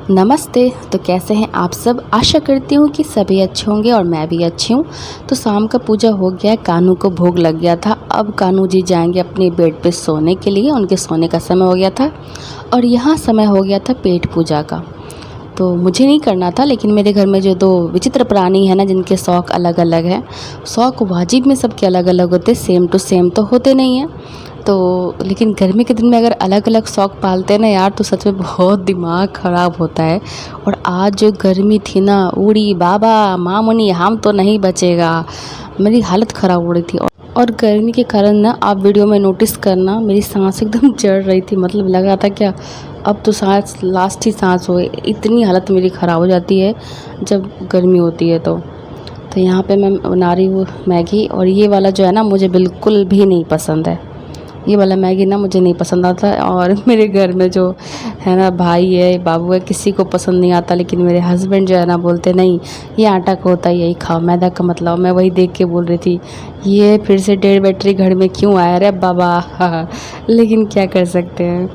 नमस्ते। तो कैसे हैं आप सब? आशा करती हूँ कि सभी अच्छे होंगे और मैं भी अच्छी हूँ। तो शाम का पूजा हो गया है, कान्हू को भोग लग गया था। अब कान्हू जी जाएंगे अपने बेड पे सोने के लिए, उनके सोने का समय हो गया था और यहाँ समय हो गया था पेट पूजा का। तो मुझे नहीं करना था, लेकिन मेरे घर में जो दो विचित्र प्राणी हैं ना, जिनके शौक़ अलग अलग हैं। शौक़ वाजिब में सबके अलग अलग होते, सेम टू सेम तो होते नहीं हैं। तो लेकिन गर्मी के दिन में अगर अलग अलग शौक़ पालते हैं ना यार, तो सच में बहुत दिमाग ख़राब होता है। और आज जो गर्मी थी ना, उड़ी बाबा मामुनी हम तो नहीं बचेगा, मेरी हालत ख़राब हो रही थी। और गर्मी के कारण ना, आप वीडियो में नोटिस करना, मेरी सांस एकदम चढ़ रही थी। मतलब लग रहा था क्या अब तो सांस लास्ट ही सांस हो, इतनी हालत मेरी ख़राब हो जाती है जब गर्मी होती है। तो यहाँ पे मैं बना रही हूँ मैगी, और ये वाला जो है ना मुझे बिल्कुल भी नहीं पसंद है। ये वाला मैगी ना मुझे नहीं पसंद आता है। और मेरे घर में जो है ना, भाई है बाबू है, किसी को पसंद नहीं आता। लेकिन मेरे हस्बैंड जो है ना, बोलते नहीं ये आटा का होता है, यही खाओ, मैदा का मतलब। मैं वही देख के बोल रही थी ये फिर से 1.5 बैटरी घर में क्यों आया रे बाबा। लेकिन क्या कर सकते हैं,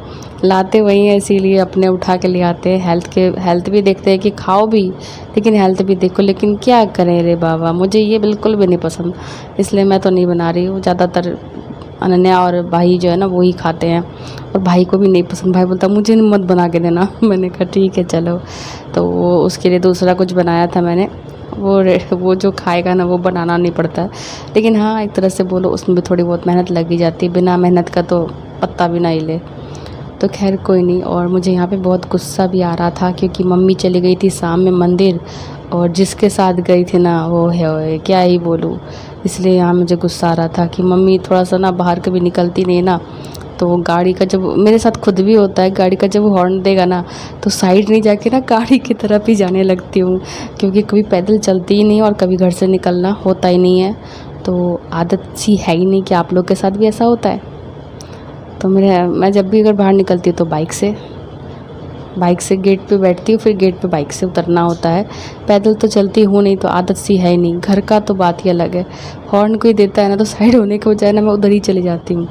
लाते वही हैं, इसीलिए अपने उठा के ले आते हैं। हेल्थ भी देखते हैं कि खाओ भी, लेकिन हेल्थ भी देखो। लेकिन क्या करें रे बाबा, मुझे ये बिल्कुल भी नहीं पसंद, इसलिए मैं तो नहीं बना रही हूँ। ज़्यादातर अनन्या और भाई जो है ना वो ही खाते हैं, और भाई को भी नहीं पसंद। भाई बोलता मुझे मत बना के देना। मैंने कहा ठीक है चलो। तो वो उसके लिए दूसरा कुछ बनाया था मैंने। वो जो खाएगा ना वो बनाना नहीं पड़ता है। लेकिन हाँ, एक तरह से बोलो उसमें भी थोड़ी बहुत मेहनत लगी जाती है, बिना मेहनत का तो पत्ता भी ना हिले। तो खैर कोई नहीं। और मुझे यहाँ पे बहुत गुस्सा भी आ रहा था, क्योंकि मम्मी चली गई थी शाम में मंदिर, और जिसके साथ गई थी ना वो है क्या ही बोलूँ। इसलिए यहाँ मुझे गुस्सा आ रहा था कि मम्मी थोड़ा सा ना बाहर कभी निकलती नहीं ना, तो गाड़ी का जब मेरे साथ खुद भी होता है, गाड़ी का जब हॉर्न देगा ना तो साइड नहीं जाके ना गाड़ी की तरफ ही जाने लगती हूँ, क्योंकि कभी पैदल चलती ही नहीं और कभी घर से निकलना होता ही नहीं है। तो आदत सी है ही नहीं। कि आप लोग के साथ भी ऐसा होता है? तो मैं जब भी अगर बाहर निकलती हूँ तो बाइक से गेट पे बैठती हूँ, फिर गेट पे बाइक से उतरना होता है। पैदल तो चलती हूँ नहीं, तो आदत सी है ही नहीं। घर का तो बात ही अलग है, हॉर्न कोई देता है ना तो साइड होने के बजाय ना मैं उधर ही चली जाती हूँ।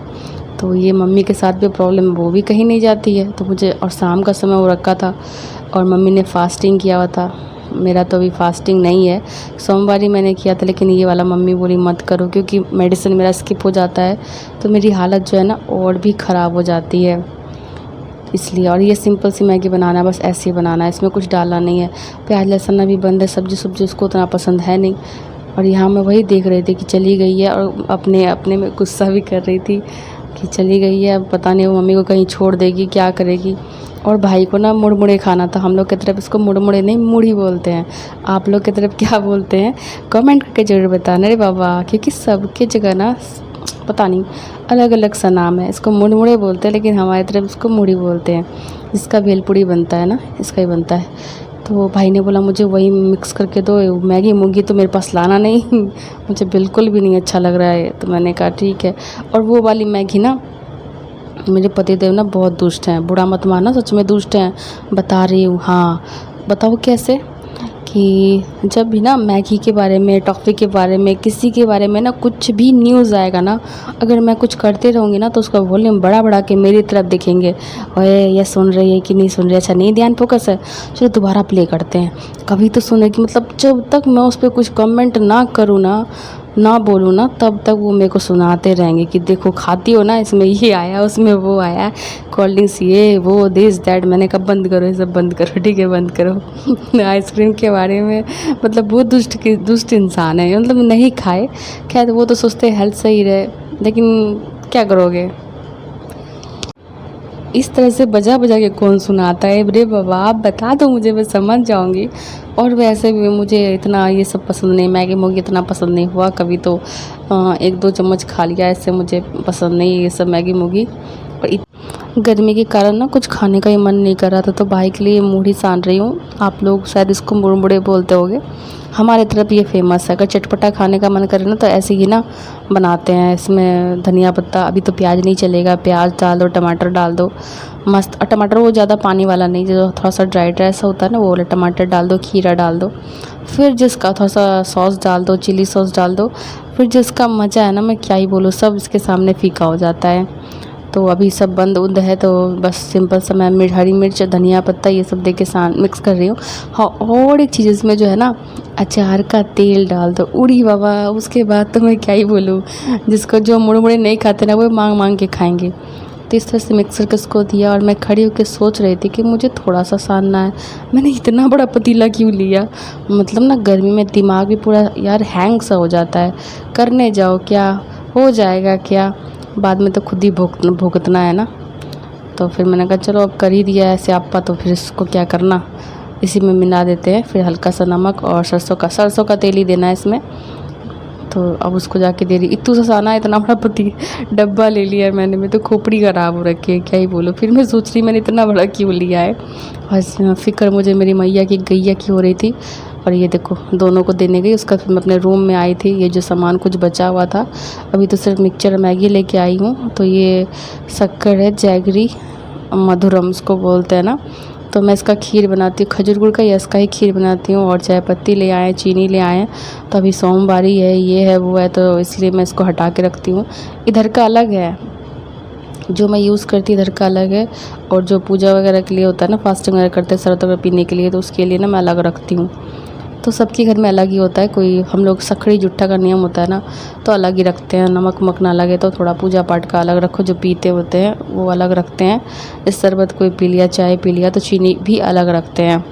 तो ये मम्मी के साथ भी प्रॉब्लम, वो भी कहीं नहीं जाती है। तो मुझे, और शाम का समय हो रखा था और मम्मी ने फास्टिंग किया हुआ था। मेरा तो अभी फास्टिंग नहीं है, सोमवार मैंने किया था। लेकिन ये वाला मम्मी बोली मत करो, क्योंकि मेडिसिन मेरा स्किप हो जाता है, तो मेरी हालत जो है ना और भी ख़राब हो जाती है, इसलिए। और ये सिंपल सी मैगी बनाना है, बस ऐसे ही बनाना है, इसमें कुछ डालना नहीं है। प्याज लहसुन भी बंद है, सब्जी उसको उतना पसंद है नहीं। और यहाँ मैं वही देख रही थी कि चली गई है, और अपने में गुस्सा भी कर रही थी कि चली गई है, अब पता नहीं वो मम्मी को कहीं छोड़ देगी, क्या करेगी। और भाई को ना मुड़मुड़े खाना था। हम लोग की तरफ इसको मुड़मुड़े नहीं, मुड़ी बोलते हैं। आप लोग की तरफ क्या बोलते हैं कमेंट करके ज़रूर बताना रे बाबा, क्योंकि सबके जगह ना पता नहीं अलग अलग सा नाम है। इसको मुड़मुड़े बोलते हैं, लेकिन हमारी तरफ इसको मुड़ी बोलते हैं। इसका भेलपुड़ी बनता है ना, इसका ही बनता है। तो भाई ने बोला मुझे वही मिक्स करके दो, मैगी मूंगी तो मेरे पास लाना नहीं। मुझे बिल्कुल भी नहीं अच्छा लग रहा है। तो मैंने कहा ठीक है। और वो वाली मैगी ना, मेरे पतिदेव ना बहुत दुष्ट हैं, बुरा मत मानना, सच में दुष्ट हैं, बता रही हूँ। हाँ बताओ कैसे, कि जब भी ना मैगी के बारे में, टॉफ़ी के बारे में, किसी के बारे में ना कुछ भी न्यूज़ आएगा ना, अगर मैं कुछ करते रहूँगी ना तो उसका वॉल्यूम बड़ा बड़ा के मेरी तरफ देखेंगे। ओए ये सुन रही है कि नहीं सुन रही, अच्छा नहीं ध्यान फोकस है, चलो दोबारा प्ले करते हैं। कभी तो सुने कि मतलब जब तक मैं उस पर कुछ कमेंट ना करूँ ना बोलूँ ना, तब तक वो मेरे को सुनाते रहेंगे कि देखो खाती हो ना, इसमें ये आया, उसमें वो आया, कोल्ड ड्रिंक्स ये वो दिस दैट। मैंने कहा बंद करो, ये सब बंद करो, ठीक है बंद करो। आइसक्रीम के बारे में मतलब वो दुष्ट इंसान है, मतलब नहीं खाए। खैर वो तो सोचते हेल्थ सही रहे, लेकिन क्या करोगे, इस तरह से बजा बजा के कौन सुनाता है रे बाबा, आप बता दो मुझे, मैं समझ जाऊंगी। और वैसे भी मुझे इतना ये सब पसंद नहीं, मैगी मूगी इतना पसंद नहीं हुआ कभी। तो 1-2 चम्मच खा लिया, ऐसे मुझे पसंद नहीं ये सब मैगी मूगी। और गर्मी के कारण ना कुछ खाने का ही मन नहीं कर रहा था, तो भाई के लिए मूढ़ी सान रही हूँ। आप लोग शायद इसको मुड़मुड़े बोलते होगे, हमारे तरफ ये फेमस है। अगर चटपटा खाने का मन करे ना तो ऐसे ही ना बनाते हैं। इसमें धनिया पत्ता, अभी तो प्याज नहीं चलेगा, प्याज डाल दो, टमाटर डाल दो मस्त। और टमाटर वो ज़्यादा पानी वाला नहीं, जो थोड़ा सा ड्राई ड्राई सा होता है ना, वो वाला टमाटर डाल दो, खीरा डाल दो। फिर जिसका थोड़ा सा सॉस डाल दो, चिली सॉस डाल दो। फिर जिसका मज़ा है ना, मैं क्या ही बोलूँ, सब इसके सामने फीका हो जाता है। तो अभी सब बंद उंद है, तो बस सिंपल सा मैं हरी मिर्च, धनिया पत्ता ये सब दे के मिक्स कर रही हूँ। हाँ, और एक चीज़ इसमें जो है ना, अचार का तेल डाल दो, उड़ी बाबा, उसके बाद तो मैं क्या ही बोलूँ। जिसको जो मुड़मुड़े नहीं खाते ना, वो मांग मांग के खाएंगे। तो इस तरह से मिक्सर के उसको दिया, और मैं खड़ी होकर सोच रही थी कि मुझे थोड़ा सा सानना है। मैंने इतना बड़ा पतीला क्यों लिया? मतलब ना गर्मी में दिमाग भी पूरा यार हैंग सा हो जाता है। करने जाओ क्या हो जाएगा, क्या बाद में तो खुद ही भुगतना है ना। तो फिर मैंने कहा चलो अब कर ही दिया है ऐसे आपा, तो फिर इसको क्या करना, इसी में मिला देते हैं। फिर हल्का सा नमक और सरसों का तेल ही देना है इसमें। तो अब उसको जाके दे रही, इतू सा साना इतना बड़ा पति डब्बा ले लिया है मैंने। मैं तो खोपड़ी ख़राब हो रखी है, क्या ही बोलो। फिर मैं सोच रही मैंने इतना बड़ा क्यों लिया है। और फिक्र मुझे मेरी मैया की गैया की हो रही थी। और ये देखो दोनों को देने गई, उसका फिर मैं अपने रूम में आई थी। ये जो सामान कुछ बचा हुआ था, अभी तो सिर्फ मिक्सचर मैगी लेके आई हूँ। तो ये शक्कर है, जैगरी मधुरम उसको बोलते हैं ना। तो मैं इसका खीर बनाती हूँ, खजूर गुड़ का या इसका ही खीर बनाती हूँ। और चाय पत्ती ले आए, चीनी ले आए। तो अभी सोमवारी है, ये है वो है, तो इसलिए मैं इसको हटा के रखती हूँ। इधर का अलग है, जो मैं यूज़ करती इधर का अलग है। और जो पूजा वगैरह के लिए होता है ना, फास्टिंग वगैरह करते हैं शरबत वगैरह पीने के लिए, तो उसके लिए ना मैं अलग रखती हूँ। तो सबके घर में अलग ही होता है। कोई हम लोग सखड़ी जुट्ठा का नियम होता है ना, तो अलग ही रखते हैं। नमक वमक ना लगे तो थोड़ा पूजा पाठ का अलग रखो, जो पीते होते हैं वो अलग रखते हैं। इस शरबत कोई पी लिया, चाय पी लिया, तो चीनी भी अलग रखते हैं।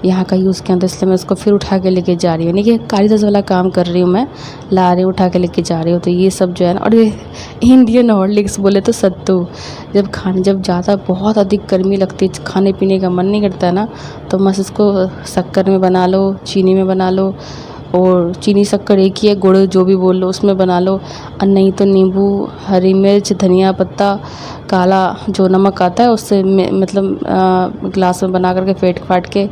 यहाँ का यूज़ किया, तो इसलिए मैं इसको फिर उठा के लेके जा रही हूँ। नहीं कि कारीगर्स वाला काम कर रही हूँ मैं, ला रही हूँ उठा के लेके जा रही हूँ। तो ये सब जो है ना, और ये इंडियन हॉर्लिक्स बोले तो सत्तू। जब ज़्यादा बहुत अधिक गर्मी लगती है, खाने पीने का मन नहीं करता है ना, तो बस इसको शक्कर में बना लो, चीनी में बना लो, और चीनी शक्कर एक ही है, गुड़ जो भी बोल लो उसमें बना लो। और नहीं तो नींबू, हरी मिर्च, धनिया पत्ता, काला जो नमक आता है उससे मतलब गिलास में बना करके फेंट फाट के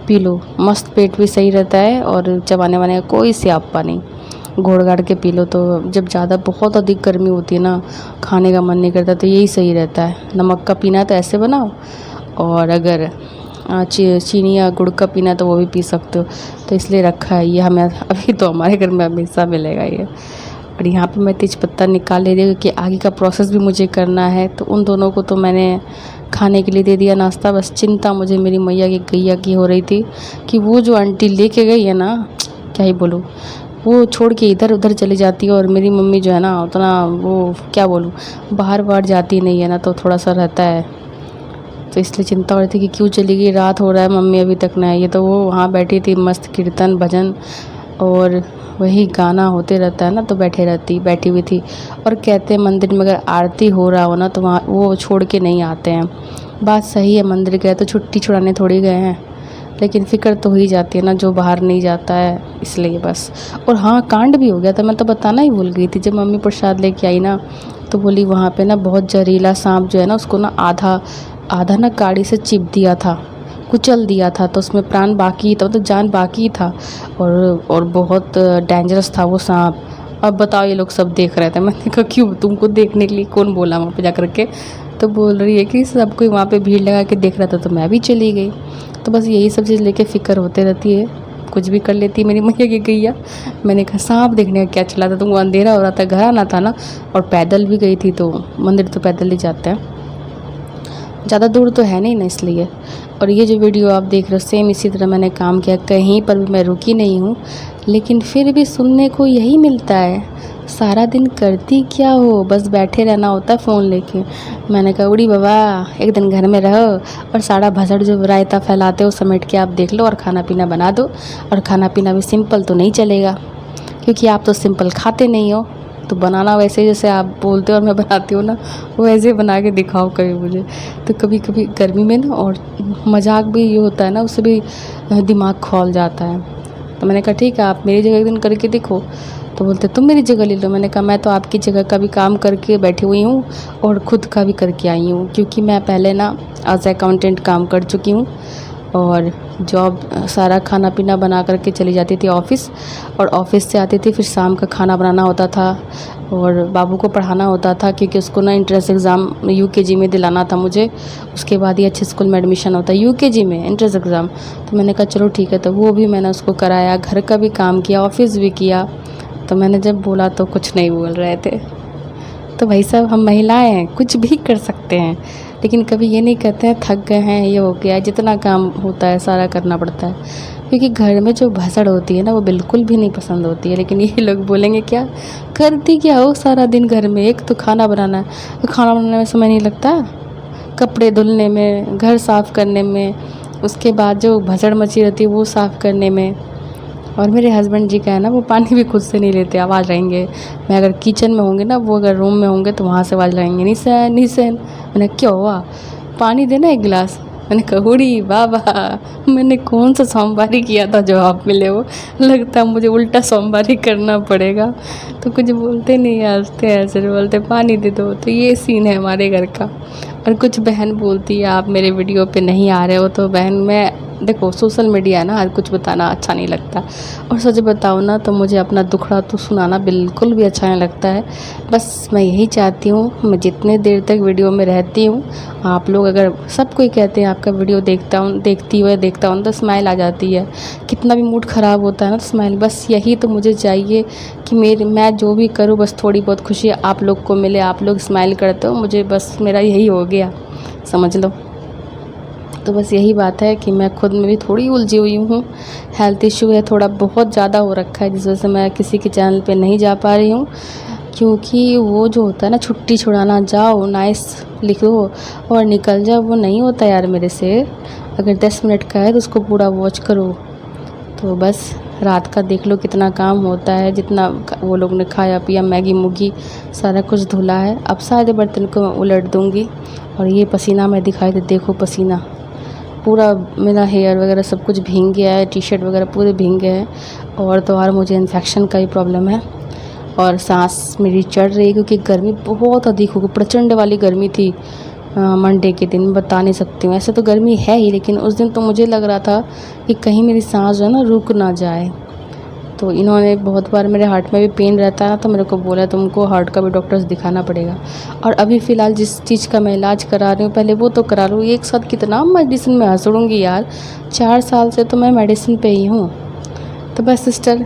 पी लो। मस्त, पेट भी सही रहता है और चबाने वाने का कोई स्यापा नहीं। घोड़ घाड़ के पी लो। तो जब ज़्यादा बहुत अधिक गर्मी होती है ना, खाने का मन नहीं करता, तो यही सही रहता है। नमक का पीना है तो ऐसे बनाओ, और अगर चीनी या गुड़ का पीना है तो वो भी पी सकते हो। तो इसलिए रखा है ये, हमें अभी तो हमारे घर में हमेशा मिलेगा ये। और यहाँ पे मैं तेज पत्ता निकाल ले रही हूँ, क्योंकि आगे का प्रोसेस भी मुझे करना है। तो उन दोनों को तो मैंने खाने के लिए दे दिया नाश्ता। बस चिंता मुझे मेरी मैया की गैया की हो रही थी कि वो जो आंटी लेके गई है ना, क्या ही बोलूँ, वो छोड़ के इधर उधर चली जाती है। और मेरी मम्मी जो है ना, उतना वो क्या बोलूँ, बाहर बाहर जाती नहीं है ना, तो थोड़ा सा रहता है। तो इसलिए चिंता हो रही थी कि क्यों चली गई, रात हो रहा है, मम्मी अभी तक नहीं आई है। तो वो वहाँ बैठी थी, मस्त कीर्तन भजन और वही गाना होते रहता है ना, तो बैठी हुई थी। और कहते हैं मंदिर में अगर आरती हो रहा हो ना, तो वहाँ वो छोड़ के नहीं आते हैं। बात सही है, मंदिर गए तो छुट्टी छुड़ाने थोड़ी गए हैं, लेकिन फ़िक्र तो हो ही जाती है ना जो बाहर नहीं जाता है, इसलिए बस। और हाँ, कांड भी हो गया था, मैं तो बताना ही भूल गई थी। जब मम्मी प्रसाद लेके आई ना, तो बोली वहाँ पे ना बहुत जहरीला सांप जो है ना, उसको ना आधा आधा ना गाड़ी से चिप दिया था, कुचल दिया था। तो उसमें प्राण बाकी था, तो जान बाकी था। और बहुत डेंजरस था वो सांप। अब बताओ, ये लोग सब देख रहे थे। मैंने कहा क्यों, तुमको देखने के लिए कौन बोला वहाँ पे जा कर के? तो बोल रही है कि सब कोई वहाँ पे भीड़ लगा के देख रहा था, तो मैं भी चली गई। तो बस यही सब चीज़ लेके फ़िक्र होते रहती है, कुछ भी कर लेती है मेरी मैया की गैया। मैंने कहा सांप देखने का क्या चला था, तुमको अंधेरा हो रहा था, घर आना था ना, और पैदल भी गई थी, तो मंदिर तो पैदल ही जाते हैं, ज़्यादा दूर तो है नहीं ना, इसलिए। और ये जो वीडियो आप देख रहे हो, सेम इसी तरह मैंने काम किया, कहीं पर भी मैं रुकी नहीं हूँ। लेकिन फिर भी सुनने को यही मिलता है, सारा दिन करती क्या हो, बस बैठे रहना होता है फ़ोन लेके। मैंने कहा उड़ी बाबा, एक दिन घर में रहो और सारा भसड़ जो रायता फैलाते हो समेट के आप देख लो, और खाना पीना बना दो। और खाना पीना भी सिंपल तो नहीं चलेगा, क्योंकि आप तो सिंपल खाते नहीं हो। तो बनाना वैसे जैसे आप बोलते हो और मैं बनाती हूँ ना, वैसे बना के दिखाओ कभी मुझे। तो कभी कभी गर्मी में ना, और मजाक भी ये होता है ना, उससे भी दिमाग खौल जाता है। तो मैंने कहा ठीक है, आप मेरी जगह एक दिन करके देखो। तो बोलते तुम मेरी जगह ले लो। मैंने कहा मैं तो आपकी जगह का भी काम करके बैठी हुई हूँ और ख़ुद का भी करके आई हूँ, क्योंकि मैं पहले ना एज अकाउंटेंट काम कर चुकी हूँ। और जॉब सारा खाना पीना बना करके चली जाती थी ऑफ़िस, और ऑफ़िस से आती थी, फिर शाम का खाना बनाना होता था, और बाबू को पढ़ाना होता था, क्योंकि उसको ना एंट्रेंस एग्ज़ाम यूकेजी में दिलाना था मुझे। उसके बाद ही अच्छे स्कूल में एडमिशन होता है, यूकेजी में एंट्रेंस एग्ज़ाम। तो मैंने कहा चलो ठीक है, तो वो भी मैंने उसको कराया, घर का भी काम किया, ऑफ़िस भी किया। तो मैंने जब बोला तो कुछ नहीं बोल रहे थे। तो भाई साहब हम महिलाएं हैं, कुछ भी कर सकते हैं, लेकिन कभी ये नहीं कहते हैं थक गए हैं, ये हो गया है। जितना काम होता है सारा करना पड़ता है, क्योंकि घर में जो भसड़ होती है ना वो बिल्कुल भी नहीं पसंद होती है। लेकिन ये लोग बोलेंगे क्या करती क्या हो सारा दिन घर में, एक तो खाना बनाना है, तो खाना बनाने में समय नहीं लगता, कपड़े धुलने में, घर साफ़ करने में, उसके बाद जो भसड़ मची रहती है वो साफ़ करने में। और मेरे हस्बैंड जी का है ना, वो पानी भी खुद से नहीं लेते, आवाज़ रहेंगे। मैं अगर किचन में होंगे ना, वो अगर रूम में होंगे तो वहाँ से आवाज़ रहेंगे, निशन निशन। मैंने क्या हुआ, पानी देना एक गिलास। मैंने कहा हुड़ी बाबा, मैंने कौन सा सोमवारी किया था जो आप मिले हो, लगता है मुझे उल्टा सोमवारी करना पड़ेगा। तो कुछ बोलते नहीं, हंसते ऐसे बोलते पानी दे दो। तो ये सीन है हमारे घर का। और कुछ बहन बोलती है आप मेरे वीडियो पे नहीं आ रहे हो, तो बहन मैं देखो सोशल मीडिया है ना, हर कुछ बताना अच्छा नहीं लगता। और सच बताओ ना तो मुझे अपना दुखड़ा तो सुनाना बिल्कुल भी अच्छा नहीं लगता है। बस मैं यही चाहती हूँ, मैं जितने देर तक वीडियो में रहती हूँ, आप लोग अगर सब कोई कहते हैं आपका वीडियो देखता हूँ, देखता हूँ तो स्माइल आ जाती है। कितना भी मूड ख़राब होता है ना तो स्माइल, बस यही तो मुझे चाहिए कि मैं जो भी करूँ बस थोड़ी बहुत खुशी आप लोग को मिले, आप लोग स्माइल करते हो, मुझे बस मेरा यही हो गया, समझ लो। तो बस यही बात है कि मैं खुद में भी थोड़ी उलझी हुई हूँ। हेल्थ इशू है, थोड़ा बहुत ज़्यादा हो रखा है, जिस वजह से मैं किसी के चैनल पे नहीं जा पा रही हूँ। क्योंकि वो जो होता है ना, छुट्टी छुड़ाना, जाओ नाइस लिख लो और निकल जाओ, वो नहीं होता यार मेरे से। अगर 10 मिनट का है तो उसको पूरा वॉच करो। तो बस रात का देख लो कितना काम होता है, जितना वो लोग ने खाया पिया, मैगी मुगी सारा कुछ धुला है। अब सारे बर्तन को मैं उलट दूँगी। और ये पसीना मैं दिखाई दे, देखो पसीना पूरा, मेरा हेयर वगैरह सब कुछ भीग गया है, टी शर्ट वगैरह पूरे भीग गए हैं। और मुझे इन्फेक्शन का भी प्रॉब्लम है और सांस मेरी चढ़ रही है, क्योंकि गर्मी बहुत अधिक हो गई, प्रचंड वाली गर्मी थी। मंडे के दिन बता नहीं सकती हूँ, ऐसे तो गर्मी है ही, लेकिन उस दिन तो मुझे लग रहा था कि कहीं मेरी सांस जो है ना रुक ना जाए। तो इन्होंने बहुत बार, मेरे हार्ट में भी पेन रहता है ना, तो मेरे को बोला तुमको हार्ट का भी डॉक्टर्स दिखाना पड़ेगा। और अभी फ़िलहाल जिस चीज़ का मैं इलाज करा रही हूँ पहले वो तो करा लूँ, एक साथ कितना मेडिसिन में हंसड़ूँगी यार। 4 साल से तो मैं मेडिसिन पे ही हूँ। तो बस सिस्टर,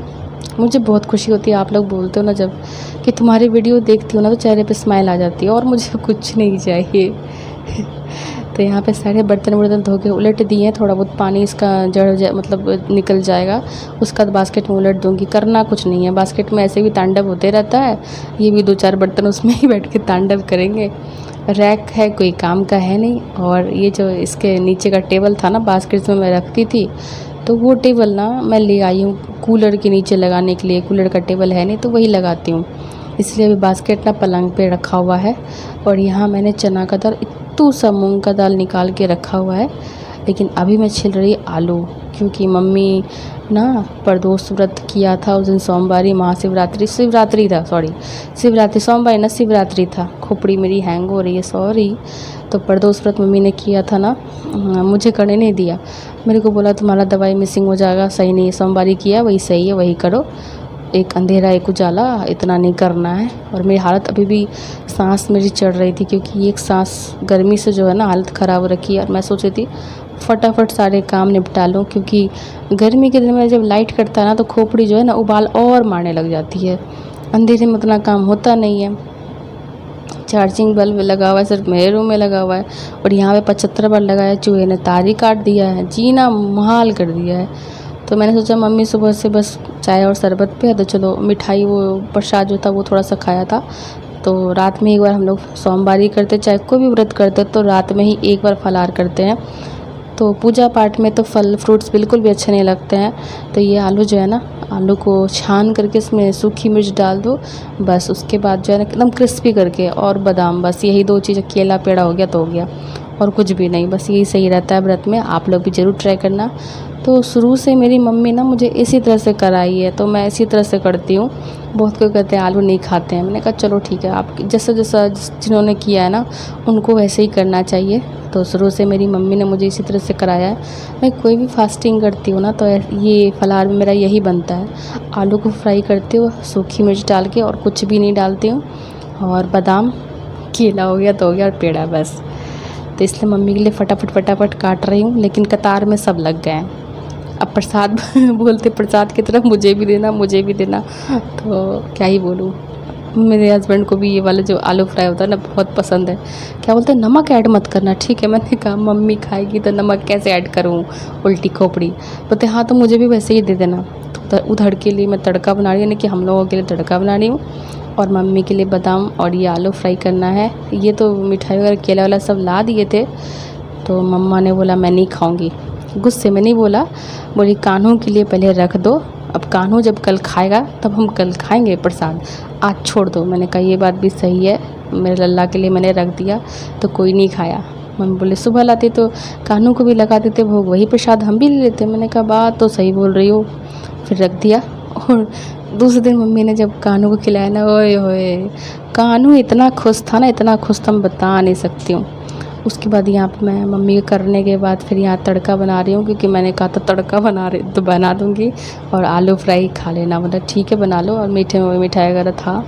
मुझे बहुत खुशी होती है, आप लोग बोलते हो ना जब कि तुम्हारी वीडियो देखती हूँ ना तो चेहरे पे स्माइल आ जाती है, और मुझे कुछ नहीं चाहिए। तो यहाँ पे सारे बर्तन वर्तन धो के उलट दिए हैं, थोड़ा बहुत पानी इसका मतलब निकल जाएगा, उसका बास्केट में उलट दूँगी। करना कुछ नहीं है, बास्केट में ऐसे भी तांडव होते रहता है, ये भी 2-4 बर्तन उसमें ही बैठ के तांडव करेंगे। रैक है, कोई काम का है नहीं। और ये जो इसके नीचे का टेबल था ना, बास्केट में मैं रखती थी, तो वो टेबल ना मैं ले आई हूँ कूलर के नीचे लगाने के लिए। कूलर का टेबल है नहीं तो वही लगाती हूँ, इसलिए अभी बास्केट ना पलंग पे रखा हुआ है। और यहाँ मैंने चना का दाल, इत्तू सा मूंग का दाल निकाल के रखा हुआ है। लेकिन अभी मैं छिल रही आलू, क्योंकि मम्मी ना प्रदोष व्रत किया था उस दिन, सोमवारी, महाशिवरात्रि, शिवरात्रि था, सॉरी शिवरात्रि, सोमवारी ना शिवरात्रि था। खोपड़ी मेरी हैंग हो रही है, सॉरी। तो प्रदोष व्रत मम्मी ने किया था ना, मुझे करने नहीं दिया। मेरे को बोला तुम्हारा दवाई मिसिंग हो जाएगा, सही नहीं है, सोमवारी किया वही सही है, वही करो, एक अंधेरा एक उजाला, इतना नहीं करना है। और मेरी हालत अभी भी, सांस मेरी चढ़ रही थी, क्योंकि एक सांस गर्मी से जो है ना हालत ख़राब हो रखी है। और मैं सोच रही थी फटाफट सारे काम निपटा लूँ, क्योंकि गर्मी के दिन में जब लाइट कटता है ना तो खोपड़ी जो है ना उबाल और मारने लग जाती है, अंधेरे में उतना काम होता नहीं है। चार्जिंग बल्ब लगा हुआ है, सिर्फ मेरे रूम में लगा हुआ है, और यहाँ पे 75 बार लगाया, चूहे ने तार ही काट दिया है, जीना मुहाल कर दिया है। तो मैंने सोचा मम्मी सुबह से बस चाय और शरबत पे है, तो चलो मिठाई, वो प्रसाद जो था वो थोड़ा सा खाया था। तो रात में एक बार हम लोग सोमवारी करते, चाहे कोई भी व्रत करते, तो रात में ही एक बार फलाहार करते हैं। तो पूजा पाठ में तो फल फ्रूट्स बिल्कुल भी अच्छे नहीं लगते हैं। तो ये आलू जो है ना, आलू को छान करके इसमें सूखी मिर्च डाल दो, बस उसके बाद जो है ना एकदम क्रिस्पी करके, और बादाम, बस यही 2 चीज़, केला पेड़ा हो गया तो हो गया, और कुछ भी नहीं, बस यही सही रहता है व्रत में। आप लोग भी ज़रूर ट्राई करना। तो शुरू से मेरी मम्मी ना मुझे इसी तरह से कराई है, तो मैं इसी तरह से करती हूँ। बहुत कोई कहते हैं आलू नहीं खाते हैं, मैंने कहा चलो ठीक है, आप जैसा जैसा जिन्होंने किया है ना उनको वैसे ही करना चाहिए। तो शुरू से मेरी मम्मी ने मुझे इसी तरह से कराया है। मैं कोई भी फास्टिंग करती हूँ ना तो ये फलाहार में मेरा यही बनता है, आलू को फ्राई करती हूँ सूखी मिर्च डाल के, और कुछ भी नहीं डालती हूँ, और बादाम, केला हो गया तो हो गया, और पेड़ा, बस। तो इसलिए मम्मी के लिए फटाफट काट रही हूँ, लेकिन कतार में सब लग गए हैं। अब प्रसाद बोलते प्रसाद की तरफ मुझे भी देना, मुझे भी देना, तो क्या ही बोलूँ। मेरे हस्बैंड को भी ये वाला जो आलू फ्राई होता है ना बहुत पसंद है। क्या बोलते हैं, नमक ऐड मत करना, ठीक है। मैंने कहा मम्मी खाएगी तो नमक कैसे ऐड करूँ, उल्टी खोपड़ी। बोलते हाँ तो मुझे भी वैसे ही दे देना। तो उधर के लिए मैं तड़का बना रही हूँ, यानी कि हम लोगों के लिए तड़का बना रही हूँ और मम्मी के लिए बादाम और ये आलू फ्राई करना है। ये तो मिठाई वगैरह केला वाला सब ला दिए थे, तो मम्मा ने बोला मैं नहीं खाऊंगी। गुस्से में नहीं बोला, बोली कान्हू के लिए पहले रख दो, अब कान्हू जब कल खाएगा तब हम कल खाएंगे प्रसाद, आज छोड़ दो। मैंने कहा ये बात भी सही है, मेरे लल्ला के लिए मैंने रख दिया तो कोई नहीं खाया। मम्मी बोले सुबह लाते तो कान्हू को भी लगा देते भोग, वही प्रसाद हम भी ले लेते। मैंने कहा बात तो सही बोल रही हो, फिर रख दिया। और दूसरे दिन मम्मी ने जब कान्हू को खिलाया ना, ओए होए कान्हू इतना खुश था ना, इतना खुश था मैं बता नहीं सकती हूँ। उसके बाद यहाँ पे मैं मम्मी के करने के बाद फिर यहाँ तड़का बना रही हूँ, क्योंकि मैंने कहा था तड़का बना दूँगी और आलू फ्राई खा लेना। मतलब ठीक है बना लो। और मीठे में मिठाई वगैरह था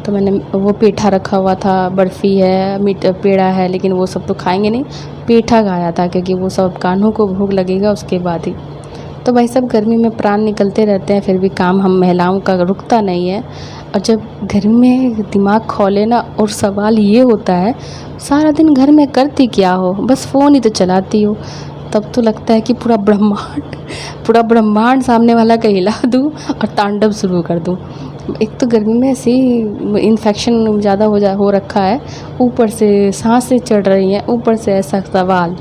तो मैंने वो पेठा रखा हुआ था, बर्फ़ी है, पेड़ा है, लेकिन वो सब तो खाएंगे नहीं। पेठा खाया था क्योंकि वो सब कान्हू को भोग लगेगा उसके बाद ही। तो भाई सब गर्मी में प्राण निकलते रहते हैं, फिर भी काम हम महिलाओं का रुकता नहीं है। और जब घर में दिमाग खोले ना, और सवाल ये होता है सारा दिन घर में करती क्या हो, बस फ़ोन ही तो चलाती हो, तब तो लगता है कि पूरा ब्रह्मांड सामने वाला का हिला दूँ और तांडव शुरू कर दूँ। एक तो गर्मी में ऐसी इन्फेक्शन ज़्यादा हो रखा है, ऊपर से सांसें चढ़ रही हैं, ऊपर से ऐसा सवाल।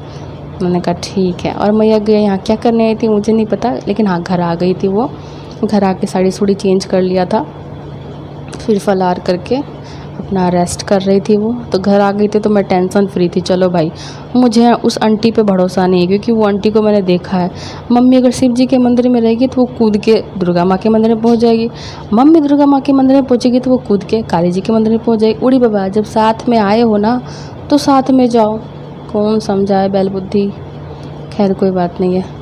मैंने कहा ठीक है। और मैं यहाँ क्या करने आई थी मुझे नहीं पता, लेकिन हाँ घर आ गई थी। वो घर आके साड़ी सूड़ी चेंज कर लिया था, फिर फलार करके अपना रेस्ट कर रही थी। वो तो घर आ गई थी तो मैं टेंशन फ्री थी। चलो भाई, मुझे उस आंटी पे भरोसा नहीं है, क्योंकि वो आंटी को मैंने देखा है। मम्मी अगर शिव जी के मंदिर में रहेगी तो वो कूद के दुर्गा माँ के मंदिर में पहुँच जाएगी, मम्मी दुर्गा माँ के मंदिर में पहुँचेगी तो वो कूद के काली जी के मंदिर में पहुँच जाएगी। उड़ी बाबा, जब साथ में आए हो ना तो साथ में जाओ, कौन समझाए बैल बुद्धि। खैर कोई बात नहीं है।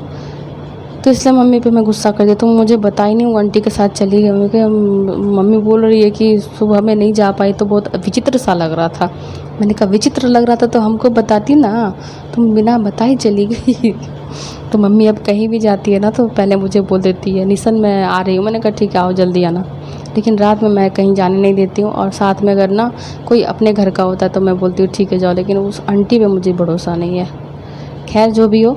तो इसलिए मम्मी पे मैं गुस्सा कर देती हूँ, मुझे बता ही नहीं, वो आंटी के साथ चली गई। मम्मी बोल रही है कि सुबह में नहीं जा पाई तो बहुत विचित्र सा लग रहा था। मैंने कहा विचित्र लग रहा था तो हमको बताती ना, तुम बिना बताई चली गई। तो मम्मी अब कहीं भी जाती है ना तो पहले मुझे बोल देती है निशन मैं आ रही हूँ। मैंने कहा ठीक है आओ जल्दी आना, लेकिन रात में मैं कहीं जाने नहीं देती हूँ। और साथ में अगर ना कोई अपने घर का होता है तो मैं बोलती हूँ ठीक है जाओ, लेकिन उस आंटी पे मुझे भरोसा नहीं है। खैर जो भी हो,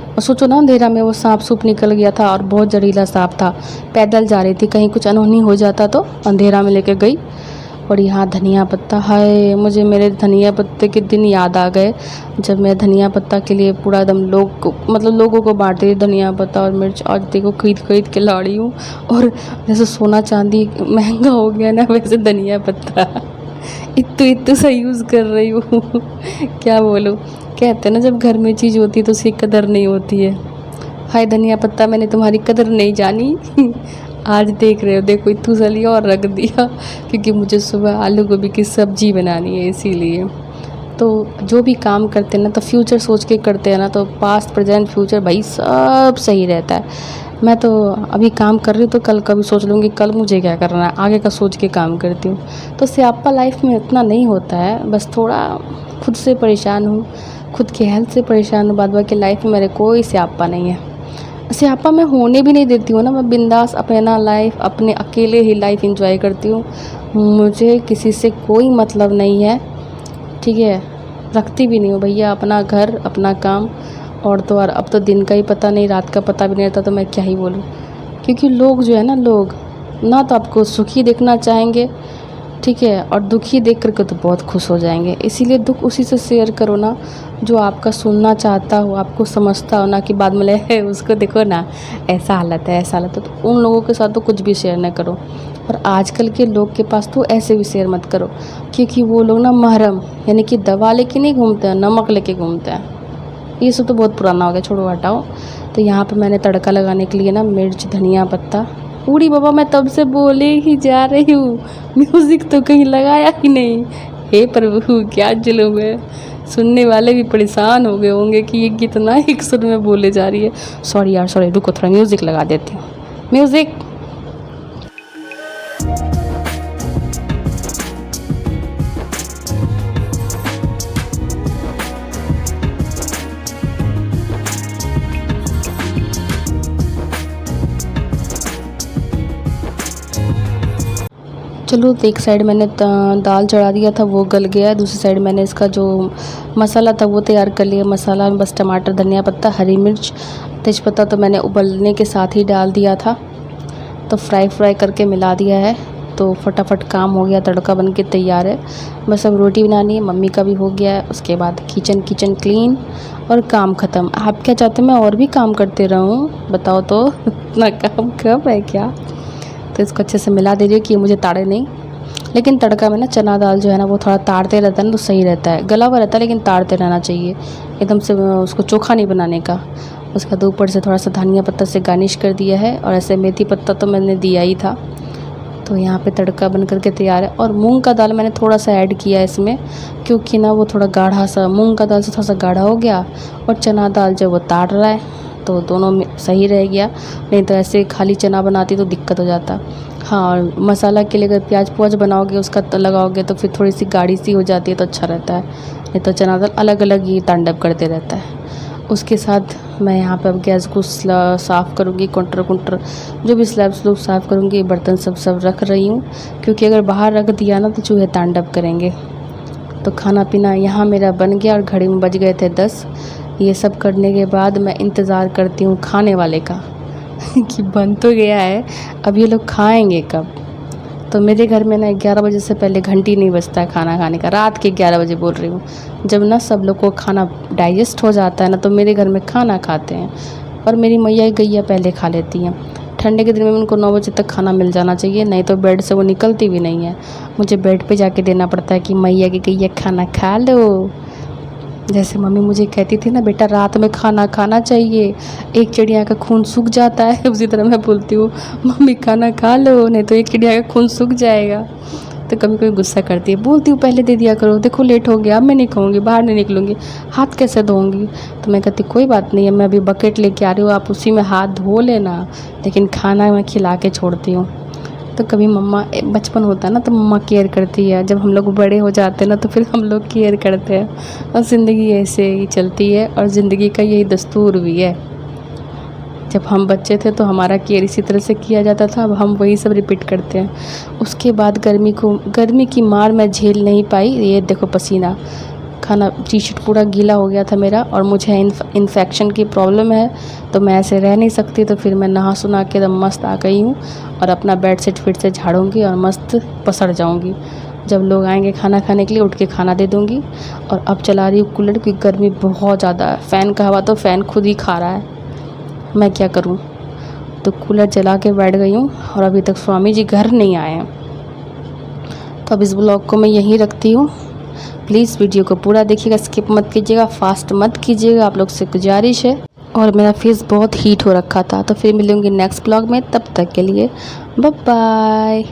और सोचो ना अंधेरा में वो सांप सूप निकल गया था और बहुत जहरीला सांप था। पैदल जा रही थी, कहीं कुछ अनहोनी हो जाता तो अंधेरा में लेकर गई। और यहाँ धनिया पत्ता, हाय मुझे मेरे धनिया पत्ते के दिन याद आ गए, जब मैं धनिया पत्ता के लिए पूरा एकदम लोगों को बांटती थी धनिया पत्ता और मिर्च। आज देखो खरीद के ला रही हूँ, और जैसे सोना चांदी महंगा हो गया ना वैसे धनिया पत्ता इतू सा यूज़ कर रही हूँ। क्या बोलूँ, कहते हैं ना जब घर में चीज़ होती है तो उसकी कदर नहीं होती है। हाय धनिया पत्ता, मैंने तुम्हारी कदर नहीं जानी। आज देख रहे हो, देखो इतू सा लिया और रख दिया, क्योंकि मुझे सुबह आलू गोभी की सब्जी बनानी है इसीलिए। तो जो भी काम करते हैं ना तो फ्यूचर सोच के करते हैं ना, तो पास्ट प्रेजेंट फ्यूचर भाई सब सही रहता है। मैं तो अभी काम कर रही हूँ तो कल का भी सोच लूँगी कल मुझे क्या करना है, आगे का सोच के काम करती हूँ। तो स्यापा लाइफ में इतना नहीं होता है, बस थोड़ा खुद से परेशान हूँ, खुद की हेल्थ से परेशान हूँ। बाद बाकी लाइफ में मेरे कोई स्यापा नहीं है। स्यापा मैं होने भी नहीं देती हूँ ना, मैं बिंदास अपना लाइफ, अपने अकेले ही लाइफ एंजॉय करती हूँ। मुझे किसी से कोई मतलब नहीं है, ठीक है। रखती भी नहीं हूँ भैया, अपना घर अपना काम। और तो और अब तो दिन का ही पता नहीं, रात का पता भी नहीं रहता, तो मैं क्या ही बोलूँ। क्योंकि लोग जो है ना, लोग ना तो आपको सुखी देखना चाहेंगे, ठीक है, और दुखी देख करके तो बहुत खुश हो जाएंगे। इसीलिए दुख उसी से शेयर करो ना जो आपका सुनना चाहता हो, आपको समझता हो, ना कि बाद में ले उसको देखो ना ऐसा हालत है ऐसा हालत है। तो उन लोगों के साथ तो कुछ भी शेयर ना करो। और आजकल के लोग के पास तो ऐसे भी शेयर मत करो, क्योंकि वो लोग ना महरम यानी कि दवा लेके नहीं घूमते हैं, नमक लेके घूमते हैं। ये सब तो बहुत पुराना हो गया, छोड़ो हटाओ। तो यहाँ पे मैंने तड़का लगाने के लिए ना मिर्च धनिया पत्ता, पूरी बाबा मैं तब से बोले ही जा रही हूँ, म्यूज़िक तो कहीं लगाया ही नहीं। हे प्रभु क्या जुल्म है, सुनने वाले भी परेशान हो गए होंगे कि ये कितना एक सुर में बोले जा रही है। सॉरी यार सॉरी, रुको थोड़ा म्यूज़िक लगा देती हूँ। म्यूज़िक। चलो तो एक साइड मैंने दाल चढ़ा दिया था, वो गल गया। दूसरी साइड मैंने इसका जो मसाला था वो तैयार कर लिया। मसाला में बस टमाटर, धनिया पत्ता, हरी मिर्च, तेज़पत्ता तो मैंने उबलने के साथ ही डाल दिया था। तो फ्राई करके मिला दिया है, तो फटाफट काम हो गया, तड़का बन के तैयार है। बस अब रोटी बनानी है, मम्मी का भी हो गया है। उसके बाद किचन क्लीन और काम ख़त्म। आप क्या चाहते हैं मैं और भी काम करते रहूँ? बताओ तो इतना काम कब है क्या? तो इसको अच्छे से मिला दे रही हूँ कि मुझे ताड़े नहीं। लेकिन तड़का में ना चना दाल जो है ना वो थोड़ा ताड़ते रहता है ना तो सही रहता है। गला हुआ रहता है लेकिन ताड़ते रहना चाहिए, एकदम से उसको चोखा नहीं बनाने का। उसके बाद ऊपर से थोड़ा सा धनिया पत्ता से गार्निश कर दिया है, और ऐसे मेथी पत्ता तो मैंने दिया ही था। तो यहाँ पे तड़का बन करके तैयार है। और मूंग का दाल मैंने थोड़ा सा ऐड किया है इसमें, क्योंकि ना वो थोड़ा गाढ़ा सा, मूंग का दाल से थोड़ा सा गाढ़ा हो गया, और चना दाल जो वो ताड़ रहा है, तो दोनों में सही रह गया। नहीं तो ऐसे खाली चना बनाती तो दिक्कत हो जाता। हाँ, और मसाला के लिए अगर प्याज बनाओगे उसका लगाओगे तो फिर थोड़ी सी गाढ़ी सी हो जाती है, तो अच्छा रहता है। नहीं तो चना दाल अलग अलग ही तांडव करते रहता है। उसके साथ मैं यहाँ पे अब गैस को साफ़ करूँगी, काउंटर जो भी स्लैब्स लोग साफ़ करूँगी। बर्तन सब रख रही हूँ, क्योंकि अगर बाहर रख दिया ना तो चूहे तांडव करेंगे। तो खाना पीना यहाँ मेरा बन गया, और घड़ी में बज गए थे 10। ये सब करने के बाद मैं इंतज़ार करती हूँ खाने वाले का कि बन तो गया है, अब ये लोग खाएंगे कब। तो मेरे घर में ना 11 बजे से पहले घंटी नहीं बजता है खाना खाने का। रात के 11 बजे बोल रही हूँ, जब ना सब लोग को खाना डाइजेस्ट हो जाता है ना, तो मेरे घर में खाना खाते हैं। और मेरी मैया गैया पहले खा लेती हैं। ठंडे के दिन में उनको 9 बजे तक खाना मिल जाना चाहिए, नहीं तो बेड से वो निकलती भी नहीं है। मुझे बेड पे जाके देना पड़ता है कि मैया की गैया खाना खा लो। जैसे मम्मी मुझे कहती थी ना, बेटा रात में खाना खाना चाहिए, एक चिड़िया का खून सूख जाता है, उसी तरह मैं बोलती हूँ मम्मी खाना खा लो, नहीं तो एक चिड़िया का खून सूख जाएगा। तो कभी कोई गुस्सा करती है, बोलती हूँ पहले दे दिया करो, देखो लेट हो गया, अब मैं नहीं खाऊंगी, बाहर नहीं निकलूँगी, हाथ कैसे धोऊंगी। तो मैं कहती कोई बात नहीं है, मैं अभी बकेट लेके आ रही हूँ, आप उसी में हाथ धो लेना, लेकिन खाना मैं खिला के छोड़ती हूँ। तो कभी मम्मा, बचपन होता है ना तो मम्मा केयर करती है, जब हम लोग बड़े हो जाते हैं ना तो फिर हम लोग केयर करते हैं। और ज़िंदगी ऐसे ही चलती है, और ज़िंदगी का यही दस्तूर भी है। जब हम बच्चे थे तो हमारा केयर इसी तरह से किया जाता था, अब हम वही सब रिपीट करते हैं। उसके बाद गर्मी की मार मैं झेल नहीं पाई। ये देखो पसीना, खाना, टी शर्ट पूरा गीला हो गया था मेरा, और मुझे इन्फेक्शन की प्रॉब्लम है, तो मैं ऐसे रह नहीं सकती। तो फिर मैं नहा सुना के एकदम मस्त आ गई हूँ, और अपना बेड शीट फिर से झाड़ूंगी और मस्त पसर जाऊंगी। जब लोग आएंगे खाना खाने के लिए, उठ के खाना दे दूंगी। और अब चला रही हूँ कूलर, क्योंकि गर्मी बहुत ज़्यादा है। फ़ैन का हवा तो फ़ैन खुद ही खा रहा है, मैं क्या करूँ। तो कूलर चला के बैठ गई हूँ, और अभी तक स्वामी जी घर नहीं आए हैं। तो अब इस ब्लॉग को मैं यहीं रखती हूँ। प्लीज़ वीडियो को पूरा देखिएगा, स्किप मत कीजिएगा, फास्ट मत कीजिएगा, आप लोग से गुजारिश है। और मेरा फेस बहुत हीट हो रखा था। तो फिर मिलूँगी नेक्स्ट ब्लॉग में, तब तक के लिए बाय बाय।